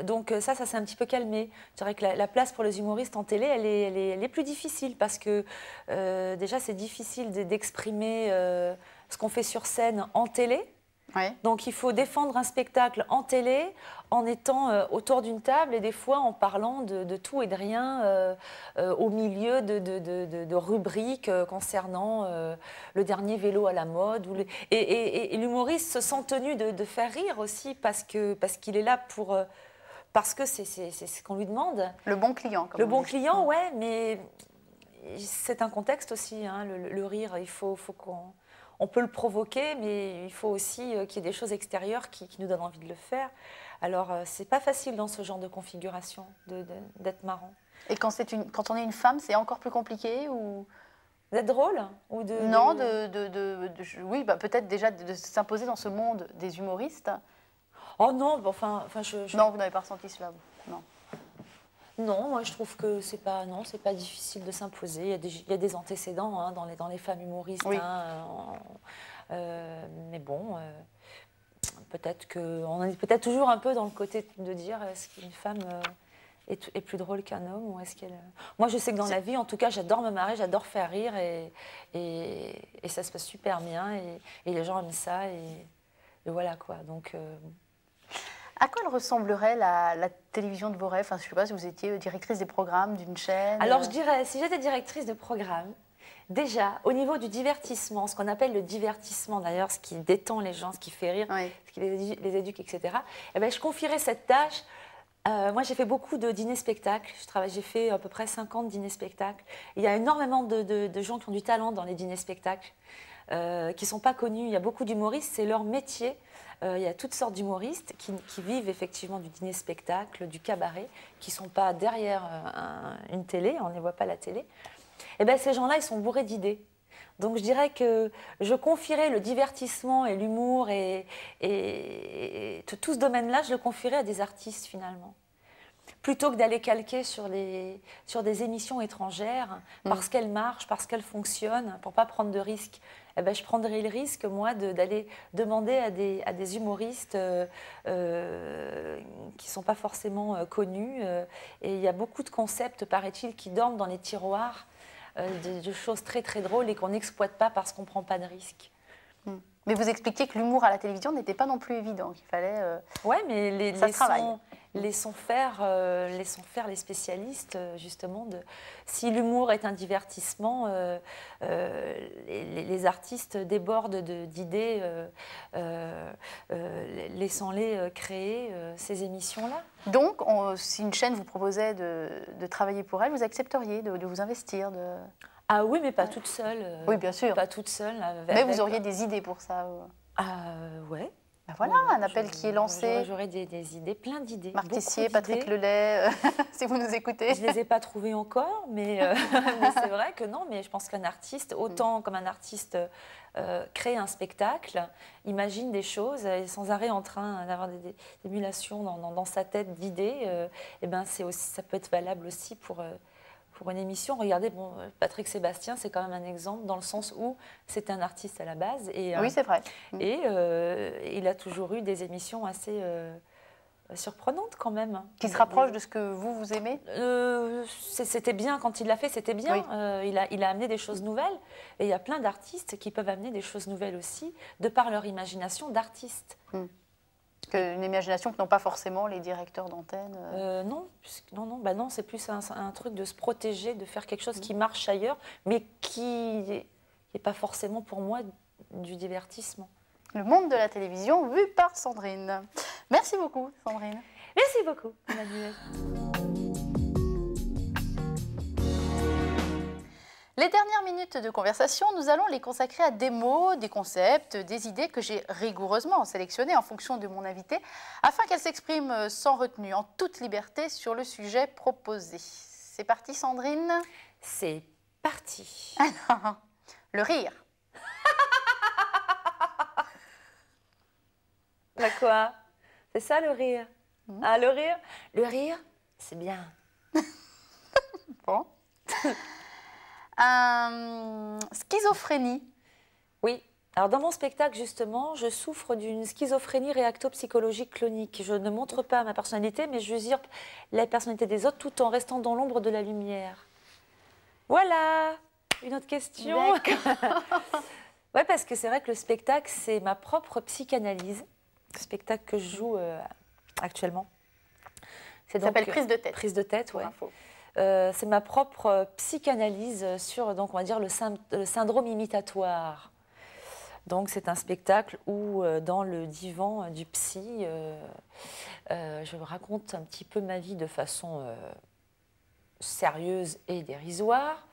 Donc ça s'est un petit peu calmé. Je dirais que la place pour les humoristes en télé, elle est plus difficile parce que déjà c'est difficile d'exprimer ce qu'on fait sur scène en télé. Ouais. Donc il faut défendre un spectacle en télé en étant autour d'une table et des fois en parlant de tout et de rien au milieu de rubriques concernant le dernier vélo à la mode. Et l'humoriste se sent tenu de faire rire aussi parce qu'il est là pour... parce que c'est ce qu'on lui demande. Le bon client, comme Le on bon dit. client, ouais, mais c'est un contexte aussi, hein, le rire. Il faut qu'on... On peut le provoquer, mais il faut aussi qu'il y ait des choses extérieures qui nous donnent envie de le faire. Alors, c'est pas facile dans ce genre de configuration d'être marrant. Et quand on est une femme, c'est encore plus compliqué ou... D'être drôle ou Non, oui, peut-être déjà de s'imposer dans ce monde des humoristes. Oh non, Non, vous n'avez pas ressenti cela, non. Non, moi je trouve que c'est pas difficile de s'imposer. Il y a des antécédents hein, dans les femmes humoristes. Oui. Mais bon, peut-être qu'on est peut-être toujours un peu dans le côté de dire est-ce qu'une femme est plus drôle qu'un homme ou est-ce qu'elle... Moi je sais que dans la vie, en tout cas, j'adore me marrer, j'adore faire rire et ça se passe super bien et les gens aiment ça et voilà quoi. Donc... À quoi elle ressemblerait la télévision de vos rêves? Je ne sais pas si vous étiez directrice des programmes d'une chaîne. Alors je dirais, si j'étais directrice de programme, déjà au niveau du divertissement, ce qu'on appelle le divertissement d'ailleurs, ce qui détend les gens, ce qui fait rire, ce qui les éduque, etc., eh bien, je confierais cette tâche. Moi j'ai fait beaucoup de dîners-spectacles, j'ai fait à peu près 50 dîners-spectacles. Il y a énormément de gens qui ont du talent dans les dîners-spectacles, qui ne sont pas connus. Il y a beaucoup d'humoristes, c'est leur métier. Il y a toutes sortes d'humoristes qui vivent effectivement du dîner-spectacle, du cabaret, qui ne sont pas derrière une télé, on ne les voit pas à la télé. Et bien ces gens-là, ils sont bourrés d'idées. Donc je dirais que je confierais le divertissement et l'humour et tout ce domaine-là, je le confierais à des artistes finalement. Plutôt que d'aller calquer sur des émissions étrangères, parce qu'elles marchent, parce qu'elles fonctionnent, pour ne pas prendre de risques. Eh ben, je prendrais le risque, moi, d'aller demander à des humoristes qui ne sont pas forcément connus. Et il y a beaucoup de concepts, paraît-il, qui dorment dans les tiroirs, de choses très, très drôles et qu'on n'exploite pas parce qu'on ne prend pas de risques. Mais vous expliquiez que l'humour à la télévision n'était pas non plus évident, qu'il fallait... Oui, mais ça se travaille. Laissons faire les spécialistes, justement. Si l'humour est un divertissement, les artistes débordent d'idées, laissons-les créer ces émissions-là. Donc, si une chaîne vous proposait de travailler pour elle, vous accepteriez de vous investir Ah oui, mais pas toute seule. Oui, bien sûr. Pas toute seule. Mais vous auriez des idées pour ça ouais. Ben voilà, un appel qui est lancé. J'aurais des idées, plein d'idées. Marc Tissier, Patrick Lelay, si vous nous écoutez. Je ne les ai pas trouvés encore, mais c'est vrai que non, mais je pense qu'un artiste, autant comme un artiste crée un spectacle, imagine des choses, est sans arrêt en train d'avoir des émulations dans sa tête d'idées, et ben ça peut être valable aussi pour une émission. Regardez, Patrick Sébastien, c'est quand même un exemple dans le sens où c'est un artiste à la base. Et, oui, c'est vrai. Et il a toujours eu des émissions assez surprenante quand même. Qui se rapproche de ce que vous aimez? C'était bien quand il l'a fait, c'était bien. Oui. Il a amené des choses nouvelles. Et il y a plein d'artistes qui peuvent amener des choses nouvelles aussi, de par leur imagination d'artiste. Une imagination que n'ont pas forcément les directeurs d'antenne. Non, non, c'est plus un truc de se protéger, de faire quelque chose qui marche ailleurs, mais qui n'est pas forcément pour moi du divertissement. Le monde de la télévision vu par Sandrine. Merci beaucoup, Sandrine. Merci beaucoup, Emmanuel. Les dernières minutes de conversation, nous allons les consacrer à des mots, des concepts, des idées que j'ai rigoureusement sélectionnées en fonction de mon invité, afin qu'elle s'exprime sans retenue, en toute liberté sur le sujet proposé. C'est parti, Sandrine? C'est parti. Alors, le rire. Bah quoi? C'est ça le rire? Ah, le rire? Le rire, c'est bien. Bon. Schizophrénie. Oui. Alors dans mon spectacle, justement, je souffre d'une schizophrénie réacto-psychologique clonique. Je ne montre pas ma personnalité, mais j'usurpe la personnalité des autres tout en restant dans l'ombre de la lumière. Voilà. Une autre question? Ouais, parce que c'est vrai que le spectacle, c'est ma propre psychanalyse. Le spectacle que je joue actuellement. Ça s'appelle Prise de tête. Prise de tête, ouais. C'est ma propre psychanalyse sur, donc, on va dire, le syndrome imitatoire. Donc, c'est un spectacle où, dans le divan du psy, je raconte un petit peu ma vie de façon sérieuse et dérisoire.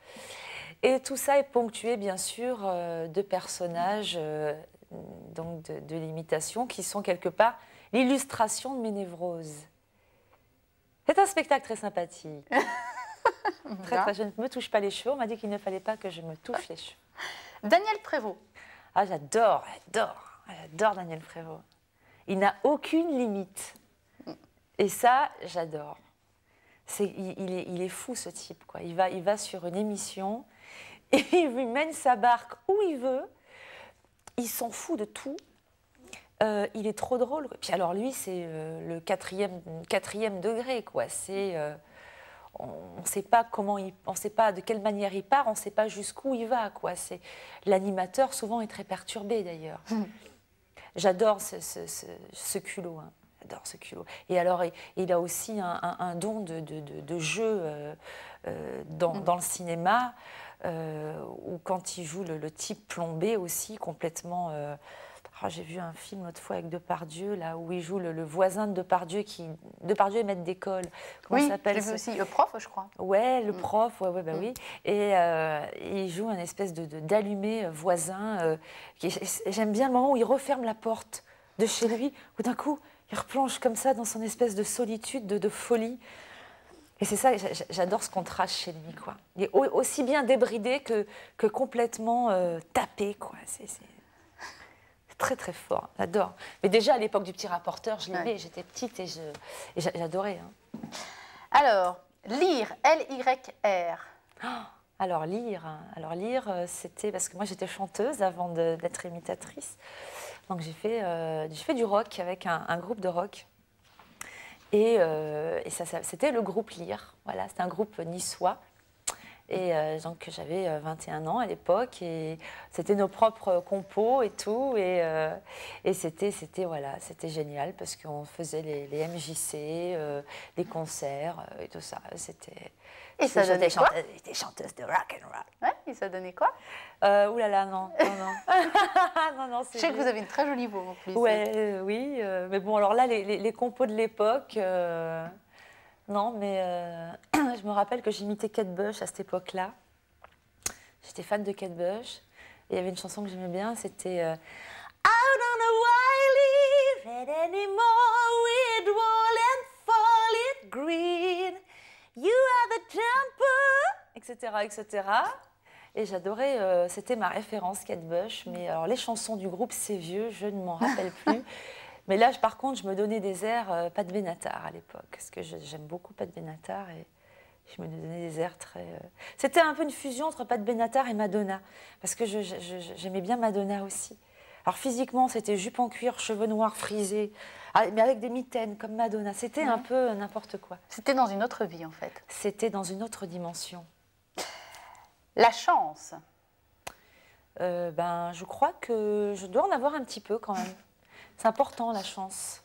Et tout ça est ponctué, bien sûr, de personnages donc de l'imitation qui sont quelque part l'illustration de mes névroses. C'est un spectacle très sympathique. Très, je ne me touche pas les cheveux. On m'a dit qu'il ne fallait pas que je me touche les cheveux. Daniel Prévost. Ah, j'adore Daniel Prévost. Il n'a aucune limite. Et ça, j'adore. Il est fou, ce type, quoi. Il va sur une émission et il lui mène sa barque où il veut. Il s'en fout de tout. Il est trop drôle. Puis alors lui, c'est le quatrième degré, quoi. On ne sait pas on sait pas de quelle manière il part, on ne sait pas jusqu'où il va, quoi. L'animateur souvent est très perturbé d'ailleurs. J'adore ce culot. Hein. J'adore ce culot. Et alors, il a aussi un don de jeu dans le cinéma, où quand il joue le type plombé aussi, complètement... j'ai vu un film l'autre fois avec Depardieu, là, où il joue le voisin de Depardieu, Depardieu est maître d'école. Comment ça s'appelle? J'ai vu aussi le prof, je crois. Ouais, le prof, ouais, bah oui. Et il joue un espèce d'allumé voisin. J'aime bien le moment où il referme la porte de chez lui, où d'un coup, il replonge comme ça dans son espèce de solitude, de folie. Et c'est ça, j'adore ce contraste chez lui, quoi. Il est aussi bien débridé que complètement tapé, quoi. C'est très, très fort. J'adore. Mais déjà, à l'époque du Petit Rapporteur, je l'aimais. J'étais petite et j'adorais. Hein. Alors, lire, L-Y-R. Alors, lire, c'était... Parce que moi, j'étais chanteuse avant d'être imitatrice. Donc, j'ai fait du rock avec un groupe de rock. Et c'était le groupe Lire. Voilà, c'était un groupe niçois. Et donc j'avais 21 ans à l'époque et c'était nos propres compos et tout. Et c'était génial parce qu'on faisait les MJC, les concerts et tout ça. Et ça donnait quoi? J'étais chanteuse de rock and roll. Ouais, et ça donnait quoi? Ouh là là, non. Non, je sais que vous avez une très jolie voix en plus. Ouais, oui. Mais bon, alors là, les compos de l'époque... Non, mais je me rappelle que j'imitais Kate Bush à cette époque-là. J'étais fan de Kate Bush. Et il y avait une chanson que j'aimais bien, c'était I don't know why I live anymore with wool and fall it green. You are the jumper, etc. Et j'adorais, c'était ma référence, Kate Bush. Mais alors, les chansons du groupe, c'est vieux, je ne m'en rappelle plus. Mais là, par contre, je me donnais des airs Pat Benatar à l'époque, parce que j'aime beaucoup Pat Benatar et je me donnais des airs très... C'était un peu une fusion entre Pat Benatar et Madonna, parce que j'aimais bien Madonna aussi. Alors physiquement, c'était jupe en cuir, cheveux noirs frisés, mais avec des mitaines comme Madonna. C'était un peu n'importe quoi. C'était dans une autre vie, en fait. C'était dans une autre dimension. La chance. Je crois que je dois en avoir un petit peu quand même. C'est important, la chance.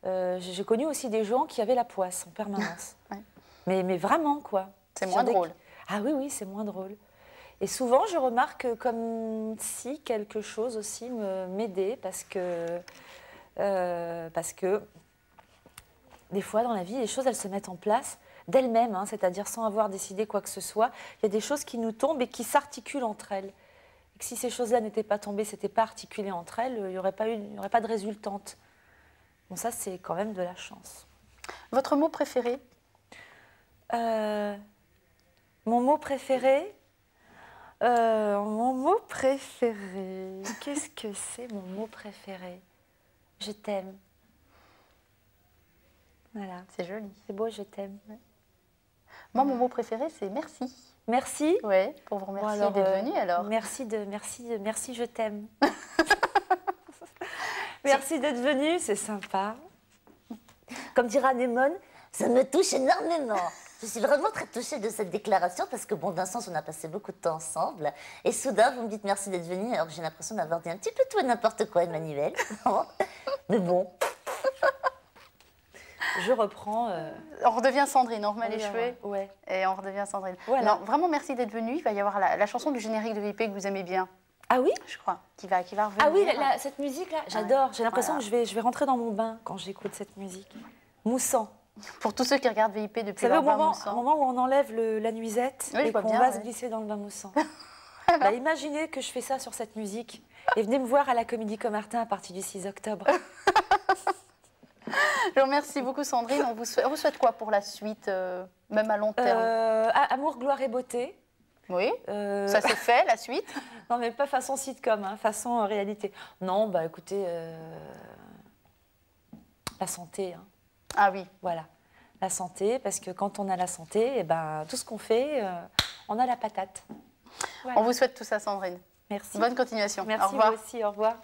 J'ai connu aussi des gens qui avaient la poisse en permanence. Ouais. Mais vraiment, quoi. C'est moins drôle. Ah oui, oui, c'est moins drôle. Et souvent, je remarque comme si quelque chose aussi m'aidait parce que des fois, dans la vie, les choses, elles se mettent en place d'elles-mêmes, hein, c'est-à-dire sans avoir décidé quoi que ce soit. Il y a des choses qui nous tombent et qui s'articulent entre elles. Et que si ces choses-là n'étaient pas tombées, n'étaient pas articulées entre elles, il n'y aurait pas de résultante. Bon, ça, c'est quand même de la chance. Votre mot préféré? Mon mot préféré? Qu'est-ce que c'est mon mot préféré? Je t'aime. Voilà. C'est joli. C'est beau, je t'aime. Ouais. Moi, mon mot préféré, c'est merci. Merci. Oui, pour vous remercier d'être venu alors. Merci, je t'aime. Merci d'être venu, c'est sympa. Comme dira Anémone, ça me touche énormément. Je suis vraiment très touchée de cette déclaration parce que, bon, d'un sens, on a passé beaucoup de temps ensemble. Et soudain, vous me dites merci d'être venu alors que j'ai l'impression d'avoir dit un petit peu tout et n'importe quoi, Emmanuel. Mais bon. Je reprends. On redevient Sandrine, on remet les cheveux ouais. Et on redevient Sandrine. Voilà. Non, vraiment, merci d'être venu. Il va y avoir la chanson du générique de VIP que vous aimez bien. Ah oui? Je crois, qui va revenir. Ah oui, cette musique-là, j'adore. J'ai l'impression Voilà. que je vais rentrer dans mon bain quand j'écoute cette musique. Moussant. Pour tous ceux qui regardent VIP depuis Vous savez, leur au bain moment où on enlève la nuisette oui, et qu'on va se glisser dans le bain moussant. Imaginez que je fais ça sur cette musique et venez me voir à la Comédie Commartin à partir du 6 octobre. Je vous remercie beaucoup, Sandrine. On vous souhaite quoi pour la suite, même à long terme? Amour, gloire et beauté. Oui, ça c'est fait, la suite. Non, mais pas façon sitcom, hein, façon réalité. Non, bah écoutez, la santé. Hein. Ah oui. Voilà, la santé, parce que quand on a la santé, eh ben, tout ce qu'on fait, on a la patate. Voilà. On vous souhaite tout ça, Sandrine. Merci. Bonne continuation. Merci, au revoir. vous aussi, au revoir.